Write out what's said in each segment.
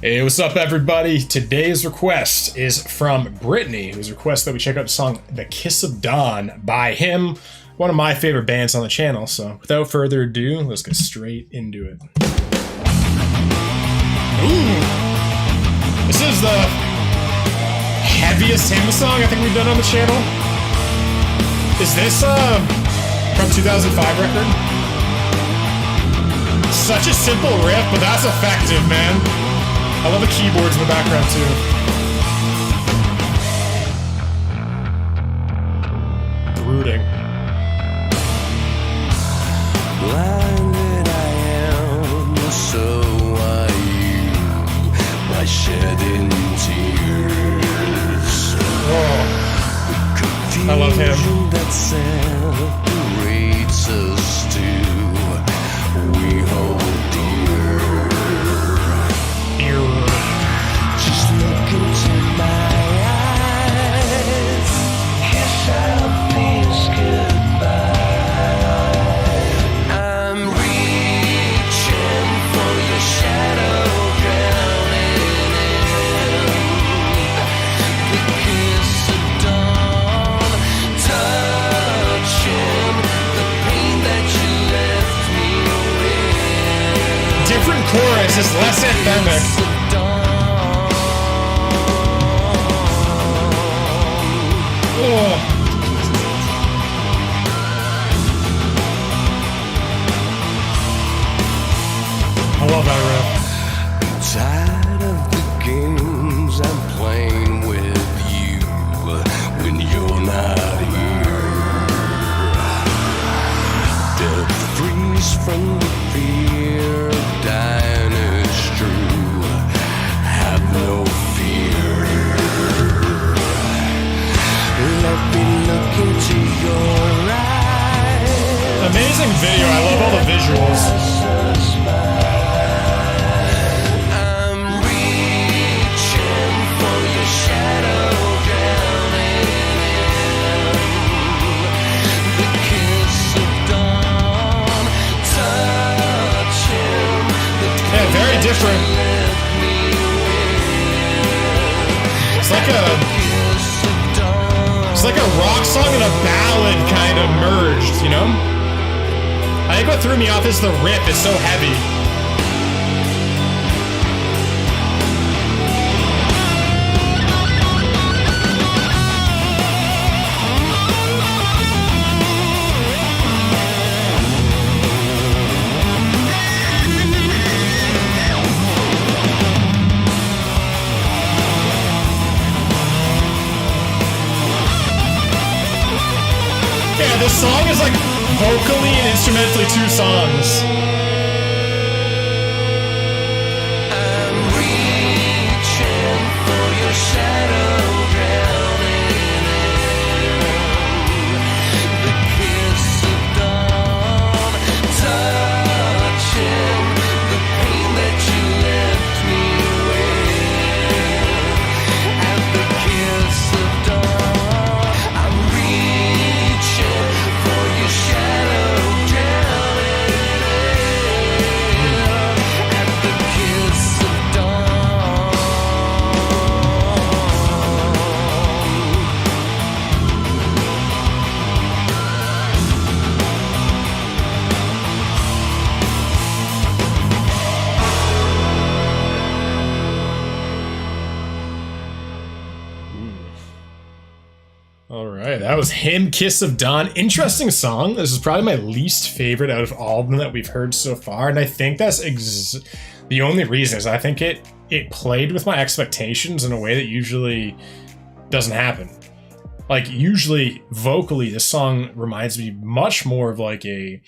Hey, what's up, everybody? Today's request is from Brittany, who's requested that we check out the song The Kiss of Dawn by him, one of my favorite bands on the channel. So without further ado, let's get straight into it. Ooh! This is the heaviest hymn song I think we've done on the channel. Is this from 2005 record? Such a simple riff, but that's effective, man. I love the keyboards in the background too. Brooding. Blinded I am, so are you, by shedding tears. Oh, I love him. That separates us two, we hold dear. Just look into my eyes, kiss our fears goodbye. I'm reaching for your shadow, drowning in the kiss of dawn, touching the pain that you left me with. Different chorus is less anthemic. Oh. I love that riff. Tired of the games I'm playing with you when you're not here. Death freeze from the fear of dying is true. Have no fear. Let me look into your eyes. Amazing video. I love all the visuals. I'm reaching for your shadow, drowning in the kiss of dawn, touching the Yeah, very different. It's like a rock song and a ballad kind of merged, you know? I think what threw me off is the riff is so heavy. Yeah, this song is like vocally and instrumentally two songs. I'm reaching for your shadow, drowning in the kiss of dawn, touching the pain that you left me with. At the kiss of dawn, I'm reaching for your shadow, drowning at the kiss of dawn. All right, that was him, Kiss of Dawn. Interesting song. This is probably my least favorite out of all of them that we've heard so far, and I think that's the only reason is I think it played with my expectations in a way that usually doesn't happen. Like, usually vocally, this song reminds me much more of like a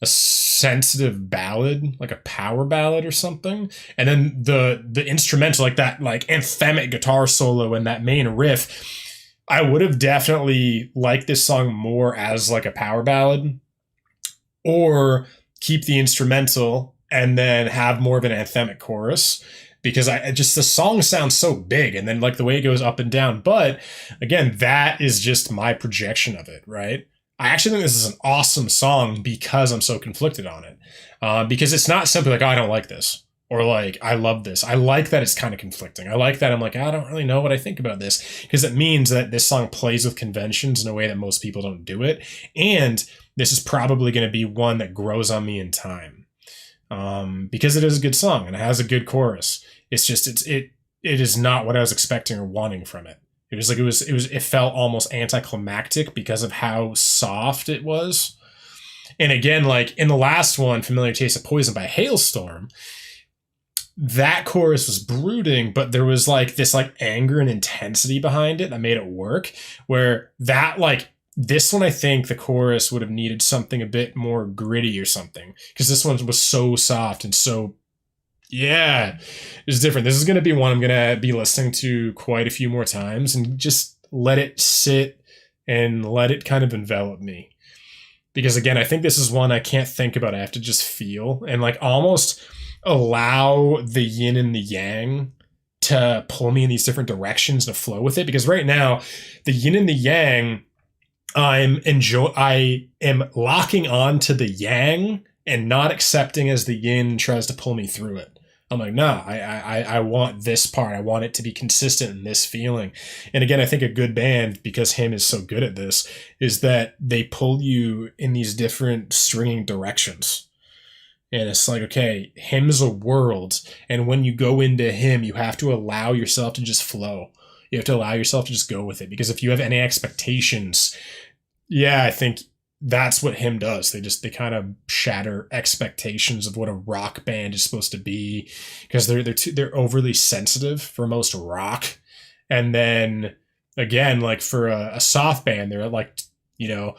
sensitive ballad, like a power ballad or something, and then the instrumental, like that like anthemic guitar solo and that main riff. I would have definitely liked this song more as like a power ballad, or keep the instrumental and then have more of an anthemic chorus, because I just, the song sounds so big, and then like the way it goes up and down. But again, that is just my projection of it, right? I actually think this is an awesome song because I'm so conflicted on it. Because it's not simply like, oh, I don't like this. or like, I love this. I like that it's kind of conflicting. I like that I'm like, I don't really know what I think about this, because it means that this song plays with conventions in a way that most people don't do it. And this is probably going to be one that grows on me in time, because it is a good song and it has a good chorus. It's just, it is not what I was expecting or wanting from it. It was like, it felt almost anticlimactic because of how soft it was. And again, like in the last one, Familiar Taste of Poison by Hailstorm, that chorus was brooding, but there was like this like anger and intensity behind it that made it work. Where that, like, this one, I think the chorus would have needed something a bit more gritty or something, because this one was so soft and so, yeah, it's different. This is going to be one I'm going to be listening to quite a few more times and just let it sit and let it kind of envelop me. Because again, I think this is one I can't think about. I have to just feel and like almost allow the yin and the yang to pull me in these different directions to flow with it. Because right now, the yin and the yang, I am locking on to the yang and not accepting as the yin tries to pull me through it. I'm like, no, I want this part. I want it to be consistent in this feeling. And again, I think a good band, because him is so good at this, is that they pull you in these different stringing directions. And it's like, okay, him's a world. And when you go into him, you have to allow yourself to just flow. You have to allow yourself to just go with it. Because if you have any expectations, yeah, I think that's what him does. They kind of shatter expectations of what a rock band is supposed to be, because they're overly sensitive for most rock. And then again, like for a soft band, they're like, you know,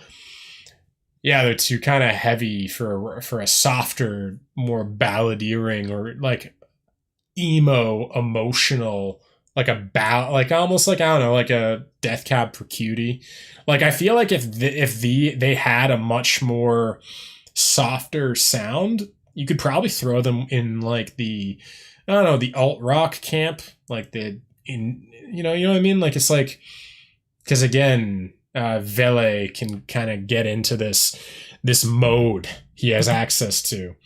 yeah, they're too kind of heavy for a softer, more balladeering or like emo, emotional, like like almost like, I don't know, like a Death Cab for Cutie. Like I feel like if they had a much more softer sound, you could probably throw them in like the, I don't know, the alt rock camp, like you know what I mean? Like it's like, because again, Vele can kind of get into this mode he has access to.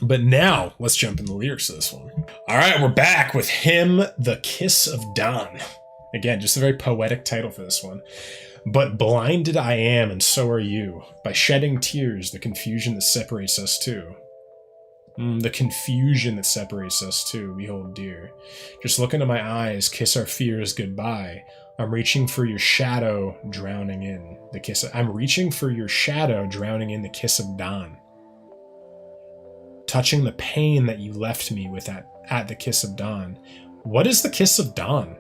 But now let's jump in the lyrics of this one. All right, we're back with Him, the Kiss of Dawn. Again, just a very poetic title for this one. But blinded I am, and so are you, by shedding tears, the confusion that separates us two. The confusion that separates us two, we hold dear. Just look into my eyes, kiss our fears goodbye. I'm reaching for your shadow, drowning in the kiss. I'm reaching for your shadow, drowning in the kiss of dawn. Touching the pain that you left me with at the kiss of dawn. What is the kiss of dawn?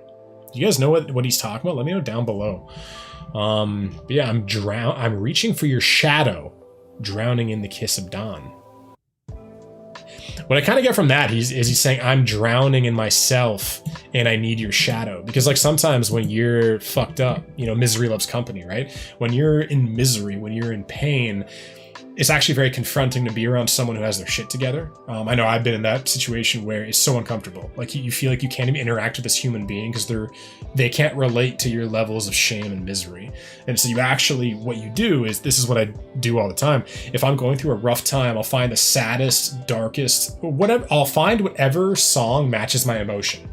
Do you guys know what he's talking about? Let me know down below. But yeah, I'm reaching for your shadow, drowning in the kiss of dawn. What I kind of get from that is he's saying, I'm drowning in myself and I need your shadow. Because like sometimes when you're fucked up, you know, misery loves company, right? When you're in misery, when you're in pain, it's actually very confronting to be around someone who has their shit together. I know I've been in that situation where it's so uncomfortable. Like you feel like you can't even interact with this human being because they can't relate to your levels of shame and misery. And so you actually, what you do is, this is what I do all the time. If I'm going through a rough time, I'll find the saddest, darkest, whatever. I'll find whatever song matches my emotion.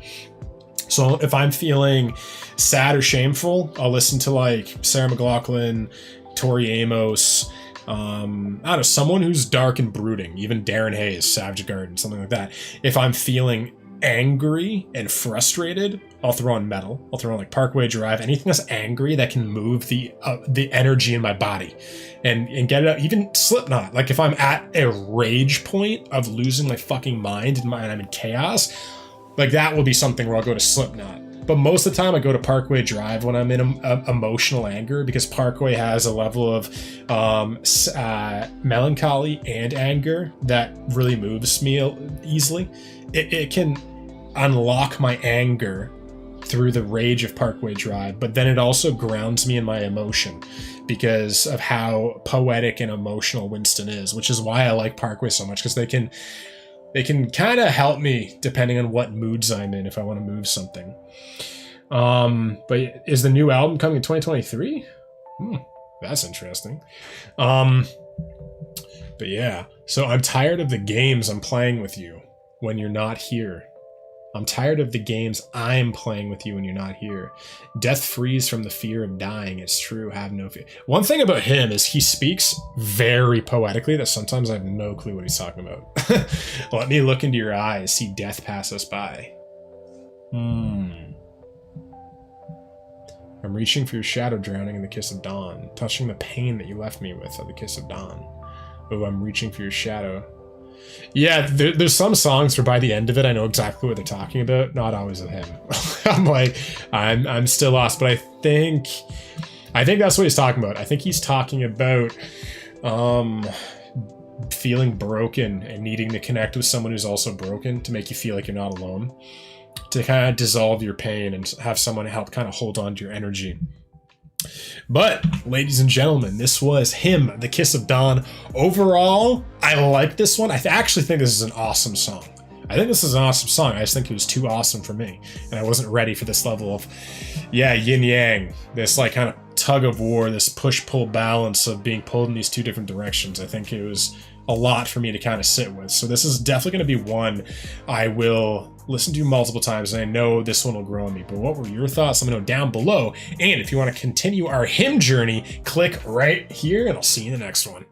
So if I'm feeling sad or shameful, I'll listen to like Sarah McLachlan, Tori Amos, I don't know, someone who's dark and brooding, even Darren Hayes, Savage Garden, something like that. If I'm feeling angry and frustrated, I'll throw on metal. I'll throw on like Parkway Drive, anything that's angry that can move the energy in my body and get it out. Even Slipknot. Like if I'm at a rage point of losing my fucking mind and I'm in chaos, like that will be something where I'll go to Slipknot. But most of the time I go to Parkway Drive when I'm in emotional anger, because Parkway has a level of melancholy and anger that really moves me easily. It can unlock my anger through the rage of Parkway Drive, but then it also grounds me in my emotion because of how poetic and emotional Winston is, which is why I like Parkway so much, because they can kind of help me depending on what moods I'm in if I want to move something. But is the new album coming in 2023? That's interesting. But yeah, so I'm tired of the games I'm playing with you. when you're not here. I'm tired of the games I'm playing with you when you're not here. Death frees from the fear of dying. It's true, have no fear. One thing about him is he speaks very poetically that sometimes I have no clue what he's talking about. Let me look into your eyes, see death pass us by. I'm reaching for your shadow, drowning in the kiss of dawn, touching the pain that you left me with at the kiss of dawn. Oh, I'm reaching for your shadow. Yeah, there's some songs where by the end of it, I know exactly what they're talking about. Not always with him. I'm like, I'm still lost, but I think that's what he's talking about. I think he's talking about feeling broken and needing to connect with someone who's also broken to make you feel like you're not alone, to kind of dissolve your pain and have someone help kind of hold on to your energy. But, ladies and gentlemen, this was him, The Kiss of Dawn. Overall, I like this one. I actually think this is an awesome song. I just think it was too awesome for me. And I wasn't ready for this level of, yin-yang. This like kind of tug of war, this push-pull balance of being pulled in these two different directions. I think it was a lot for me to kind of sit with. So this is definitely going to be one I will listen to multiple times, and I know this one will grow on me. But what were your thoughts? Let me know down below. And if you want to continue our hymn journey, click right here, and I'll see you in the next one.